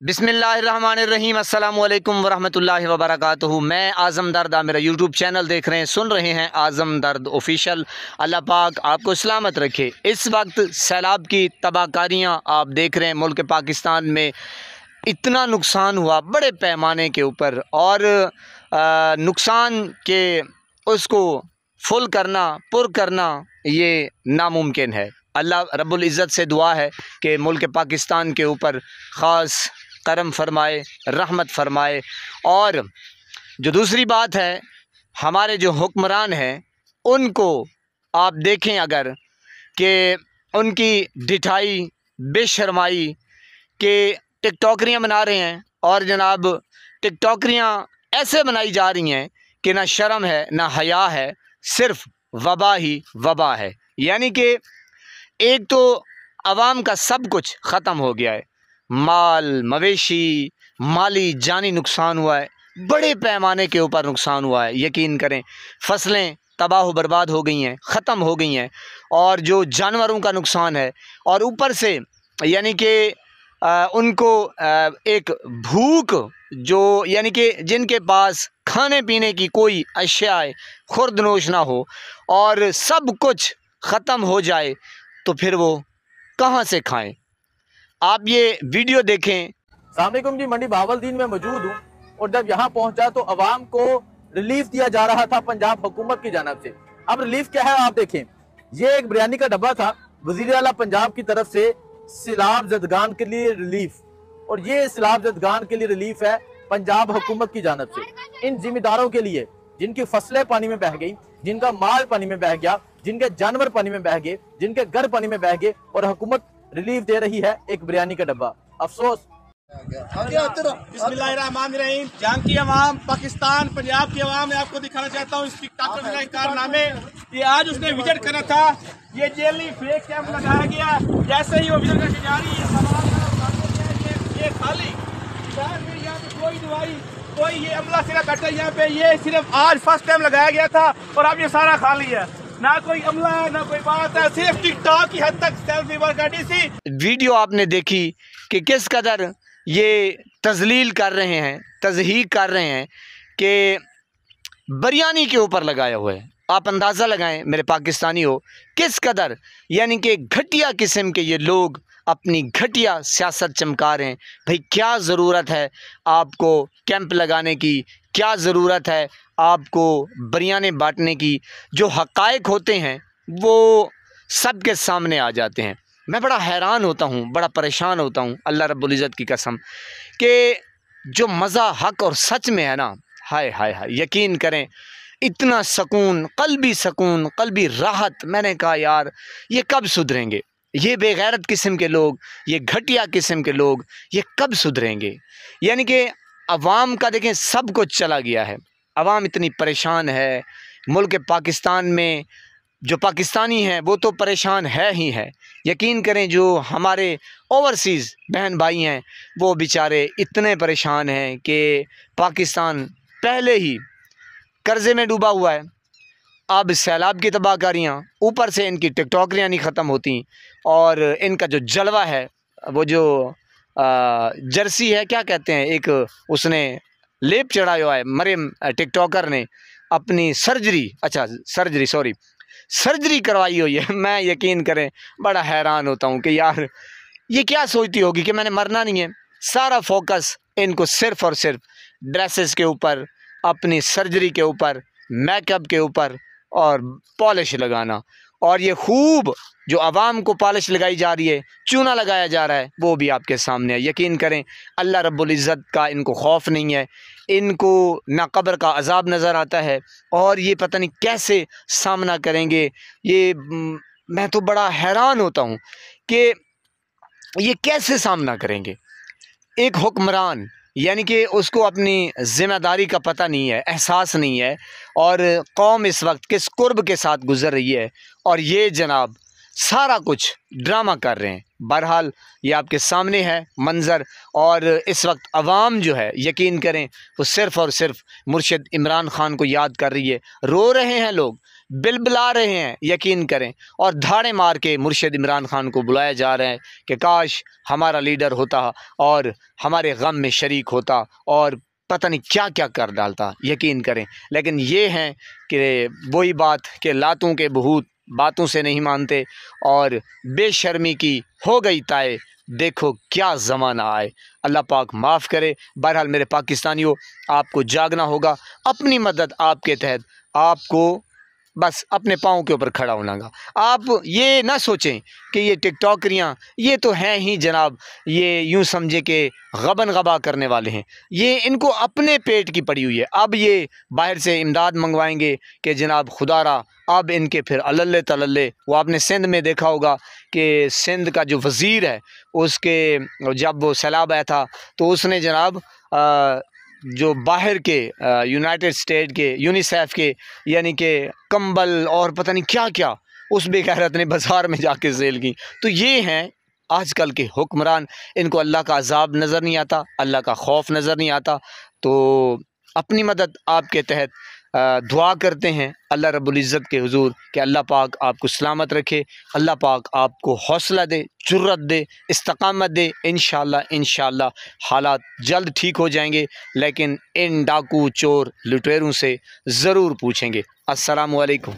बिस्मिल्लाहिर्रहमानिर्रहीम अस्सलामु अलैकुम वरहमतुल्लाहि वबरकातुहू। मैं आज़म दर्द, आप मेरा यूट्यूब चैनल देख रहे हैं, सुन रहे हैं आज़म दर्द ऑफिशियल। अल्लाह पाक आपको सलामत रखे। इस वक्त सैलाब की तबाहकारियाँ आप देख रहे हैं। मुल्क पाकिस्तान में इतना नुकसान हुआ बड़े पैमाने के ऊपर, और नुकसान के उसको फुल करना, पुर करना ये नामुमकिन है। अल्लाह रब्बुल इज़्ज़त से दुआ है कि मुल्क पाकिस्तान के ऊपर ख़ास करम फरमाए, रहमत फरमाए। और जो दूसरी बात है, हमारे जो हुक्मरान हैं उनको आप देखें अगर, कि उनकी ढिठाई, बेशर्माई के टिकटॉकरियाँ बना रहे हैं, और जनाब टिकटॉकरियाँ ऐसे बनाई जा रही हैं कि ना शर्म है ना हया है, सिर्फ वबा ही वबा है। यानी कि एक तो आवाम का सब कुछ ख़त्म हो गया है, माल मवेशी, माली जानी नुकसान हुआ है, बड़े पैमाने के ऊपर नुकसान हुआ है। यकीन करें, फसलें तबाह बर्बाद हो गई हैं, ख़त्म हो गई हैं, और जो जानवरों का नुकसान है, और ऊपर से यानी कि उनको एक भूख, जो यानी कि जिनके पास खाने पीने की कोई अशिया खुर्दनोश ना हो, और सब कुछ ख़त्म हो जाए, तो फिर वो कहाँ से खाएं। आप ये वीडियो देखें। अस्सलामुअलैकुम जी, मंडी बहावलदीन में मौजूद हूँ, और जब यहाँ पहुँचा तो अवाम को रिलीफ दिया जा रहा था पंजाब हुकूमत की जानब से। अब रिलीफ क्या है आप देखें, ये एक बिरयानी का डब्बा था वज़ीर आला पंजाब की तरफ से सैलाब ज़दगान के लिए रिलीफ, और ये सैलाब ज़दगान के लिए रिलीफ है पंजाब हुकूमत की जानब से। इन जिम्मेदारों के लिए जिनकी फसलें पानी में बह गई, जिनका माल पानी में बह गया, जिनके जानवर पानी में बह गए, जिनके घर पानी में बह गए, और हुकूमत रिलीफ दे रही है एक बिरयानी का डब्बा। अफसोस। बिस्मिल्लाहिर्रहमानिर्रहीम। जहाँ की अवाम, पाकिस्तान पंजाब की अवाम, मैं आपको दिखाना चाहता हूँ इस टिकटॉकर का कारनामे। ये आज उसने विजिट करा था, ये जेली फेक कैंप लगाया गया। जैसे ही वो विजिट करके जा रही है, ये खाली यहाँ पे कोई दवाई, कोई ये अमला सिरा बैठा यहाँ पे, ये सिर्फ आज फर्स्ट टाइम लगाया गया था, और अब ये सारा खाली है। ना कोई अमला है, ना कोई बात है, सिर्फ टिकटॉक की हद तक सेल्फी वर्क सी। वीडियो आपने देखी कि किस कदर ये तजलील कर रहे हैं, तज़हीक कर रहे हैं कि बिरयानी के ऊपर लगाया हुआ है। आप अंदाज़ा लगाएं मेरे पाकिस्तानी हो, किस कदर यानी कि घटिया किस्म के ये लोग अपनी घटिया सियासत चमका रहे हैं। भाई क्या ज़रूरत है आपको कैंप लगाने की, क्या ज़रूरत है आपको बिरयानी बांटने की। जो हक़ाइक़ होते हैं वो सब के सामने आ जाते हैं। मैं बड़ा हैरान होता हूँ, बड़ा परेशान होता हूँ, अल्लाह रब्बुल इज़्ज़त की कसम, कि जो मज़ा हक़ और सच में है ना, हाय हाय हाय, यकीन करें इतना सुकून, क़ल्बी राहत। मैंने कहा यार ये कब सुधरेंगे, ये बेगैरत किस्म के लोग, ये घटिया किस्म के लोग, ये कब सुधरेंगे। यानी कि अवाम का देखें सब कुछ चला गया है, अवाम इतनी परेशान है। मुल्क पाकिस्तान में जो पाकिस्तानी हैं वो तो परेशान है ही है। यकीन करें जो हमारे ओवरसीज़ बहन भाई हैं वो बेचारे इतने परेशान हैं कि पाकिस्तान पहले ही कर्ज़े में डूबा हुआ है। अब सैलाब की तबाहकारियाँ, ऊपर से इनकी टिकटॉकरियाँ नहीं ख़त्म होती, और इनका जो जलवा है, वो जो जर्सी है, क्या कहते हैं, एक उसने लेप चढ़ाया हुआ है मरियम टिकटॉकर ने, अपनी सर्जरी करवाई हुई है। मैं यकीन करें बड़ा हैरान होता हूँ कि यार ये क्या सोचती होगी कि मैंने मरना नहीं है। सारा फोकस इनको सिर्फ़ और सिर्फ ड्रेसेस के ऊपर, अपनी सर्जरी के ऊपर, मेकअप के ऊपर, और पॉलिश लगाना। और ये खूब जो आवाम को पॉलिश लगाई जा रही है, चूना लगाया जा रहा है, वो भी आपके सामने है। यकीन करें अल्लाह रब्बुल इज़्ज़त का इनको खौफ नहीं है, इनको ना कब्र का अज़ाब नज़र आता है, और ये पता नहीं कैसे सामना करेंगे। ये मैं तो बड़ा हैरान होता हूँ कि ये कैसे सामना करेंगे। एक हुक्मरान यानी कि उसको अपनी ज़िम्मेदारी का पता नहीं है, एहसास नहीं है, और कौम इस वक्त किस कुर्ब के साथ गुज़र रही है, और ये जनाब सारा कुछ ड्रामा कर रहे हैं। बहरहाल ये आपके सामने है मंज़र, और इस वक्त अवाम जो है यकीन करें वो सिर्फ़ और सिर्फ मुर्शिद इमरान ख़ान को याद कर रही है। रो रहे हैं लोग, बिलबिला रहे हैं, यकीन करें, और धाड़े मार के मुर्शिद इमरान खान को बुलाया जा रहा है कि काश हमारा लीडर होता और हमारे गम में शरीक होता और पता नहीं क्या क्या कर डालता, यकीन करें। लेकिन ये हैं कि वही बात कि लातों के बहुत बातों से नहीं मानते और बेशर्मी की हो गई ताए, देखो क्या ज़माना आए, अल्लाह पाक माफ़ करे। बहरहाल मेरे पाकिस्तानियों, आपको जागना होगा, अपनी मदद आपके तहत आपको बस अपने पाँव के ऊपर खड़ा होना होगा। आप ये ना सोचें कि ये टिकटॉकरियाँ ये तो हैं ही जनाब, ये यूँ समझे कि गबन गबा करने वाले हैं, ये इनको अपने पेट की पड़ी हुई है। अब ये बाहर से इमदाद मंगवाएंगे कि जनाब खुदारा अब इनके फिर अल्ले तल्ले। वो आपने सिंध में देखा होगा कि सिंध का जो वज़ीर है उसके जब वो सैलाब आया था तो उसने जनाब जो बाहर के यूनाइटेड स्टेट के यूनिसेफ के यानी कि कंबल और पता नहीं क्या क्या उस बेगैरत ने बाज़ार में जाके सेल की। तो ये हैं आजकल के हुक्मरान, इनको अल्लाह का अज़ाब नज़र नहीं आता, अल्लाह का खौफ नज़र नहीं आता। तो अपनी मदद आपके तहत दुआ करते हैं अल्लाह रब्बुल इज़्ज़त के हुजूर कि अल्लाह पाक आपको सलामत रखे, अल्लाह पाक आपको हौसला दे, जुर्रत दे, इस्तकामत दे। इंशाअल्लाह हालात जल्द ठीक हो जाएंगे, लेकिन इन डाकू चोर लुटेरों से ज़रूर पूछेंगे। अस्सलामु अलैकुम।